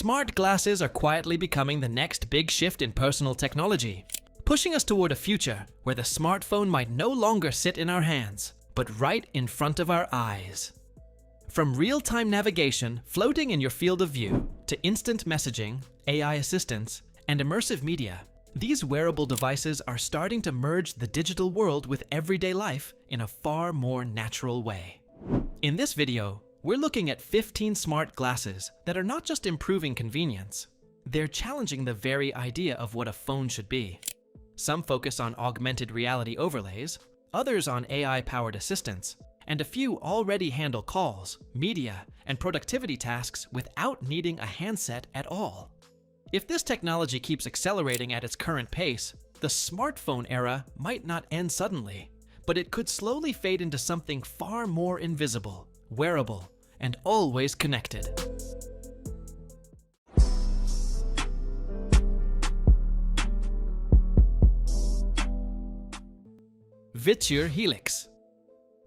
Smart glasses are quietly becoming the next big shift in personal technology, pushing us toward a future where the smartphone might no longer sit in our hands, but right in front of our eyes. From real-time navigation floating in your field of view to instant messaging, AI assistance, and immersive media, these wearable devices are starting to merge the digital world with everyday life in a far more natural way. In this video, we're looking at 15 smart glasses that are not just improving convenience, they're challenging the very idea of what a phone should be. Some focus on augmented reality overlays, others on AI-powered assistants, and a few already handle calls, media, and productivity tasks without needing a handset at all. If this technology keeps accelerating at its current pace, the smartphone era might not end suddenly, but it could slowly fade into something far more invisible, wearable, and always connected. VITURE Helix.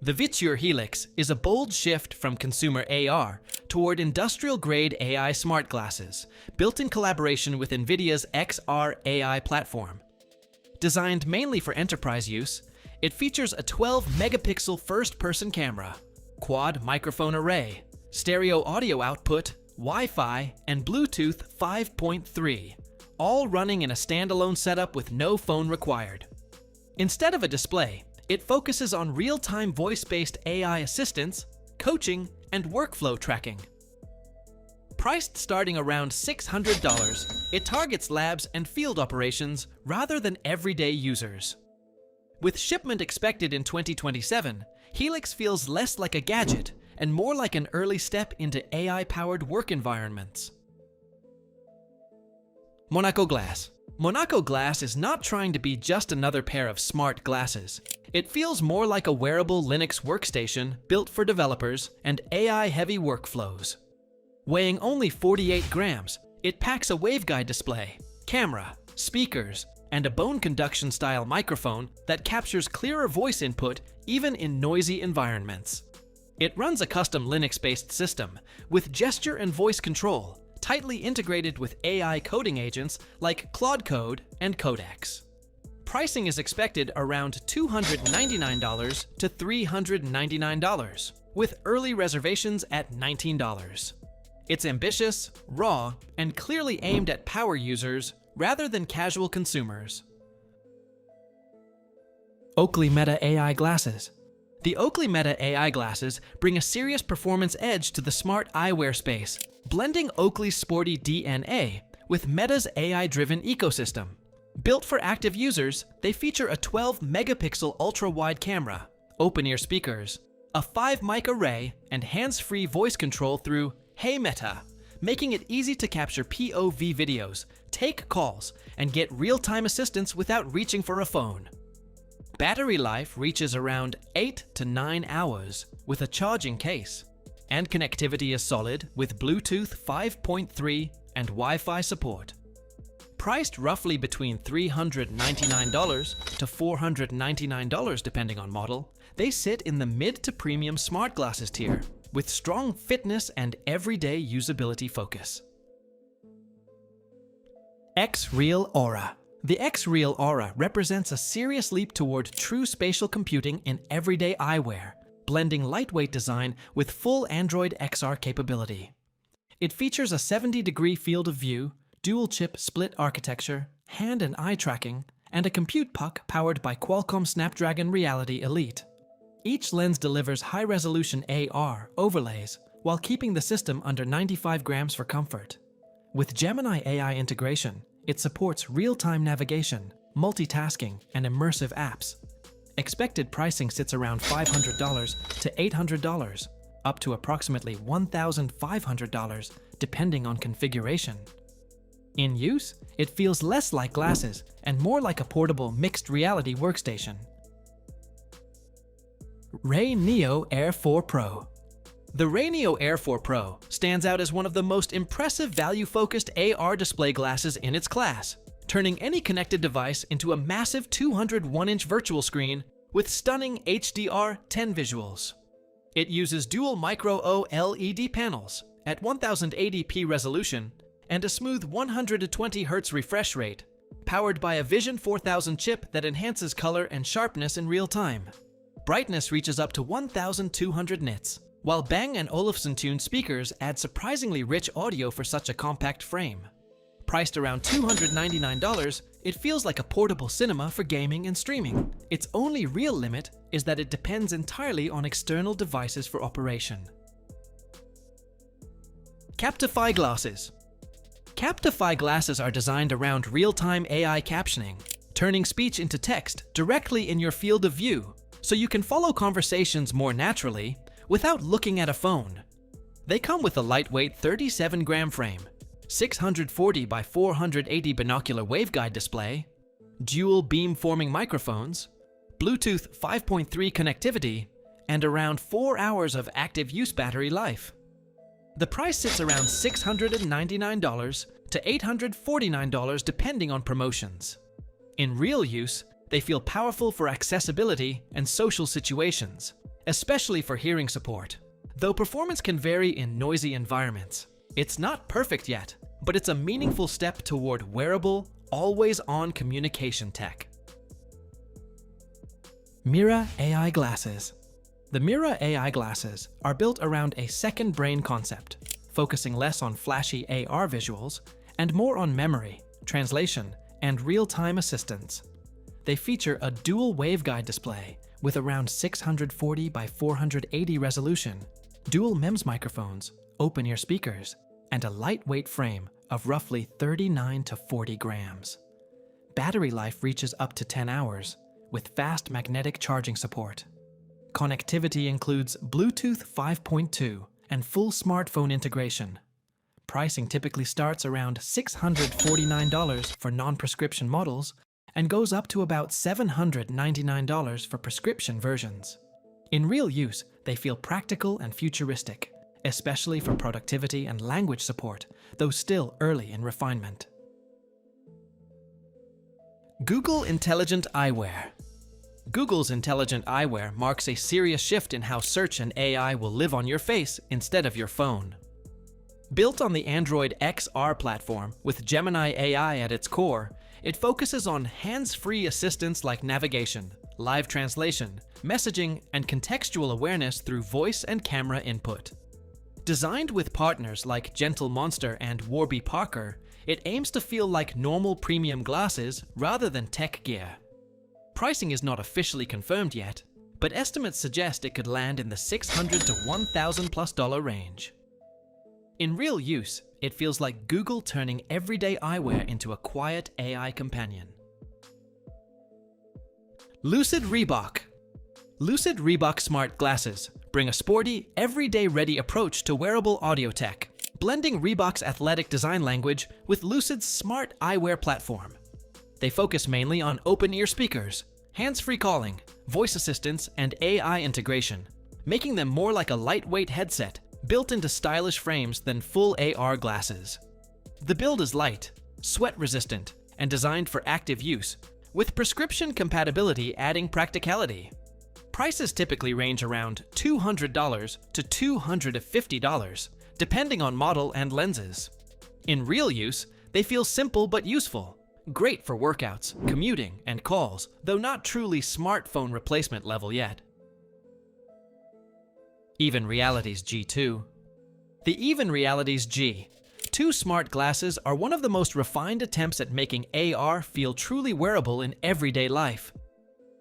The VITURE Helix is a bold shift from consumer AR toward industrial-grade AI smart glasses, built in collaboration with NVIDIA's XREAL platform. Designed mainly for enterprise use, it features a 12-megapixel first-person camera, quad microphone array, stereo audio output, Wi-Fi, and Bluetooth 5.3, all running in a standalone setup with no phone required. Instead of a display, it focuses on real-time voice-based AI assistance, coaching, and workflow tracking. Priced starting around $600, it targets labs and field operations rather than everyday users. With shipment expected in 2027, Helix feels less like a gadget and more like an early step into AI-powered work environments. Monako Glass. Monako Glass is not trying to be just another pair of smart glasses. It feels more like a wearable Linux workstation built for developers and AI-heavy workflows. Weighing only 48 grams, it packs a waveguide display, camera, speakers, and a bone conduction-style microphone that captures clearer voice input even in noisy environments. It runs a custom Linux-based system with gesture and voice control, tightly integrated with AI coding agents like Claude Code and Codex. Pricing is expected around $299 to $399, with early reservations at $19. It's ambitious, raw, and clearly aimed at power users rather than casual consumers. Oakley Meta AI Glasses. The Oakley Meta AI Glasses bring a serious performance edge to the smart eyewear space, blending Oakley's sporty DNA with Meta's AI-driven ecosystem. Built for active users, they feature a 12-megapixel ultra-wide camera, open-ear speakers, a 5-mic array, and hands-free voice control through Hey Meta, making it easy to capture POV videos, take calls, and get real-time assistance without reaching for a phone. Battery life reaches around 8 to 9 hours with a charging case, and connectivity is solid with Bluetooth 5.3 and Wi-Fi support. Priced roughly between $399 to $499 depending on model, they sit in the mid to premium smart glasses tier with strong fitness and everyday usability focus. XREAL Aura. The XREAL Aura represents a serious leap toward true spatial computing in everyday eyewear, blending lightweight design with full Android XR capability. It features a 70-degree field of view, dual-chip split architecture, hand and eye tracking, and a compute puck powered by Qualcomm Snapdragon Reality Elite. Each lens delivers high-resolution AR overlays while keeping the system under 95 grams for comfort. With Gemini AI integration, it supports real-time navigation, multitasking, and immersive apps. Expected pricing sits around $500 to $800, up to approximately $1,500 depending on configuration. In use, it feels less like glasses and more like a portable mixed reality workstation. Ray Neo Air 4 Pro. The Ray Neo Air 4 Pro stands out as one of the most impressive value-focused AR display glasses in its class, turning any connected device into a massive 201-inch virtual screen with stunning HDR10 visuals. It uses dual micro OLED panels at 1080p resolution and a smooth 120 Hz refresh rate, powered by a Vision 4000 chip that enhances color and sharpness in real time. Brightness reaches up to 1200 nits, while Bang & Olufsen-tuned speakers add surprisingly rich audio for such a compact frame. Priced around $299, it feels like a portable cinema for gaming and streaming. Its only real limit is that it depends entirely on external devices for operation. Captify Glasses. Captify Glasses are designed around real-time AI captioning, turning speech into text directly in your field of view, so you can follow conversations more naturally without looking at a phone. They come with a lightweight 37-gram frame, 640 by 480 binocular waveguide display, dual beam-forming microphones, Bluetooth 5.3 connectivity, and around 4 hours of active use battery life. The price sits around $699 to $849 depending on promotions. In real use, they feel powerful for accessibility and social situations, especially for hearing support. Though performance can vary in noisy environments, it's not perfect yet, but it's a meaningful step toward wearable, always-on communication tech. MIRA AI Glasses. The MIRA AI Glasses are built around a second brain concept, focusing less on flashy AR visuals and more on memory, translation, and real-time assistance. They feature a dual waveguide display with around 640 by 480 resolution, dual MEMS microphones, open-ear speakers, and a lightweight frame of roughly 39 to 40 grams. Battery life reaches up to 10 hours, with fast magnetic charging support. Connectivity includes Bluetooth 5.2 and full smartphone integration. Pricing typically starts around $649 for non-prescription models and goes up to about $799 for prescription versions. In real use, they feel practical and futuristic, especially for productivity and language support, though still early in refinement. Google Intelligent Eyewear. Google's Intelligent Eyewear marks a serious shift in how search and AI will live on your face instead of your phone. Built on the Android XR platform with Gemini AI at its core, it focuses on hands-free assistance like navigation, live translation, messaging, and contextual awareness through voice and camera input. Designed with partners like Gentle Monster and Warby Parker, it aims to feel like normal premium glasses rather than tech gear. Pricing is not officially confirmed yet, but estimates suggest it could land in the $600 to $1,000+ range. In real use, it feels like Google turning everyday eyewear into a quiet AI companion. Lucid Reebok. Lucid Reebok smart glasses bring a sporty, everyday-ready approach to wearable audio tech, blending Reebok's athletic design language with Lucid's smart eyewear platform. They focus mainly on open-ear speakers, hands-free calling, voice assistance, and AI integration, making them more like a lightweight headset built into stylish frames than full AR glasses. The build is light, sweat-resistant, and designed for active use, with prescription compatibility adding practicality. Prices typically range around $200 to $250, depending on model and lenses. In real use, they feel simple but useful, great for workouts, commuting, and calls, though not truly smartphone replacement level yet. Even Realities G2. The Even Realities G2 smart glasses are one of the most refined attempts at making AR feel truly wearable in everyday life.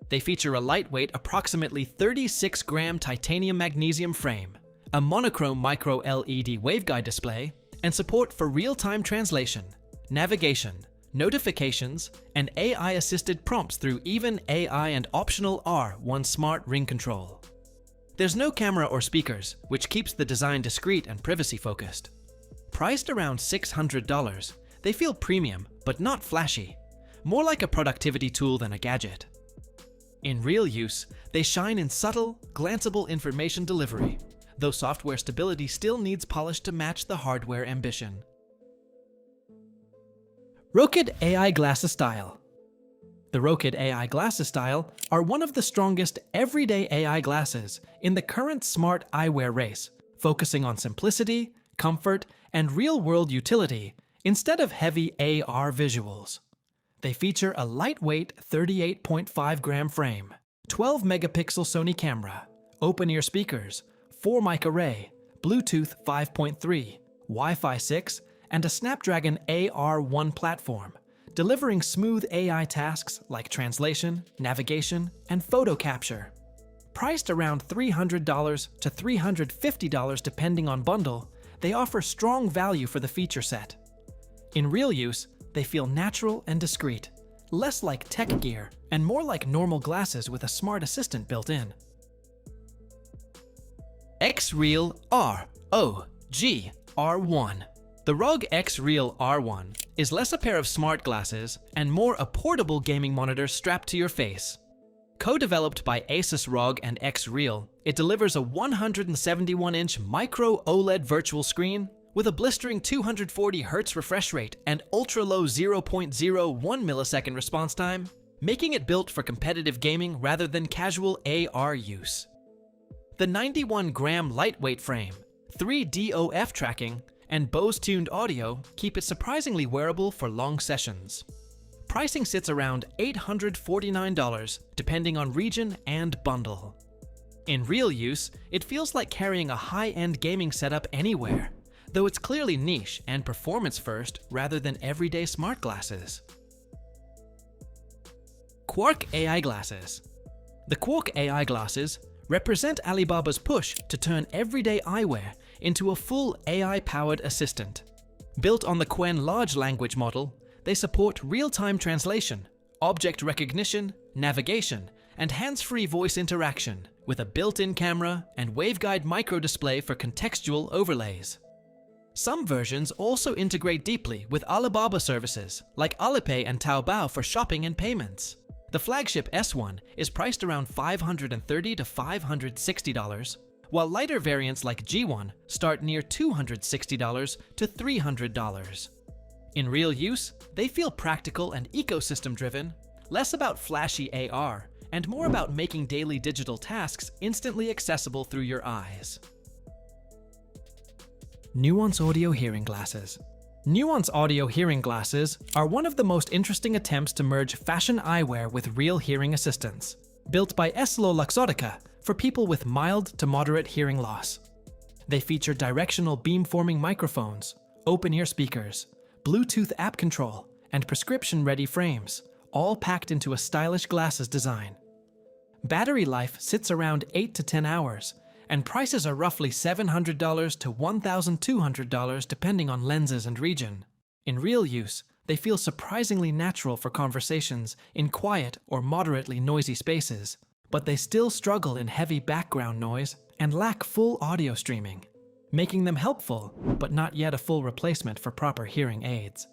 They feature a lightweight, approximately 36-gram titanium magnesium frame, a monochrome micro LED waveguide display, and support for real-time translation, navigation, notifications, and AI-assisted prompts through Even AI and optional R1 smart ring control. There's no camera or speakers, which keeps the design discreet and privacy-focused. Priced around $600, they feel premium, but not flashy, more like a productivity tool than a gadget. In real use, they shine in subtle, glanceable information delivery, though software stability still needs polish to match the hardware ambition. Rokid AI Glasses Style. The Rokid AI Glasses style are one of the strongest everyday AI glasses in the current smart eyewear race, focusing on simplicity, comfort, and real-world utility instead of heavy AR visuals. They feature a lightweight 38.5-gram frame, 12-megapixel Sony camera, open-ear speakers, 4-mic array, Bluetooth 5.3, Wi-Fi 6, and a Snapdragon AR1 platform, delivering smooth AI tasks like translation, navigation, and photo capture. Priced around $300 to $350 depending on bundle, they offer strong value for the feature set. In real use, they feel natural and discreet, less like tech gear and more like normal glasses with a smart assistant built in. XREAL ROG R1. The ROG XREAL R1 is less a pair of smart glasses and more a portable gaming monitor strapped to your face. Co-developed by Asus ROG and XREAL, it delivers a 171-inch micro OLED virtual screen with a blistering 240 Hz refresh rate and ultra-low 0.01 millisecond response time, making it built for competitive gaming rather than casual AR use. The 91-gram lightweight frame, 3 DOF tracking, and Bose-tuned audio keep it surprisingly wearable for long sessions. Pricing sits around $849 depending on region and bundle. In real use, it feels like carrying a high-end gaming setup anywhere, though it's clearly niche and performance-first rather than everyday smart glasses. Quark AI Glasses. The Quark AI Glasses represent Alibaba's push to turn everyday eyewear into a full AI-powered assistant. Built on the Qwen large language model, they support real-time translation, object recognition, navigation, and hands-free voice interaction with a built-in camera and waveguide microdisplay for contextual overlays. Some versions also integrate deeply with Alibaba services like Alipay and Taobao for shopping and payments. The flagship S1 is priced around $530 to $560, while lighter variants like G1 start near $260 to $300. In real use, they feel practical and ecosystem-driven, less about flashy AR, and more about making daily digital tasks instantly accessible through your eyes. Nuance Audio Hearing Glasses. Nuance Audio Hearing Glasses are one of the most interesting attempts to merge fashion eyewear with real hearing assistance. Built by EssilorLuxottica for people with mild to moderate hearing loss. They feature directional beamforming microphones, open-ear speakers, Bluetooth app control, and prescription-ready frames, all packed into a stylish glasses design. Battery life sits around 8 to 10 hours, and prices are roughly $700 to $1,200 depending on lenses and region. In real use, they feel surprisingly natural for conversations in quiet or moderately noisy spaces, but they still struggle in heavy background noise and lack full audio streaming, making them helpful, but not yet a full replacement for proper hearing aids.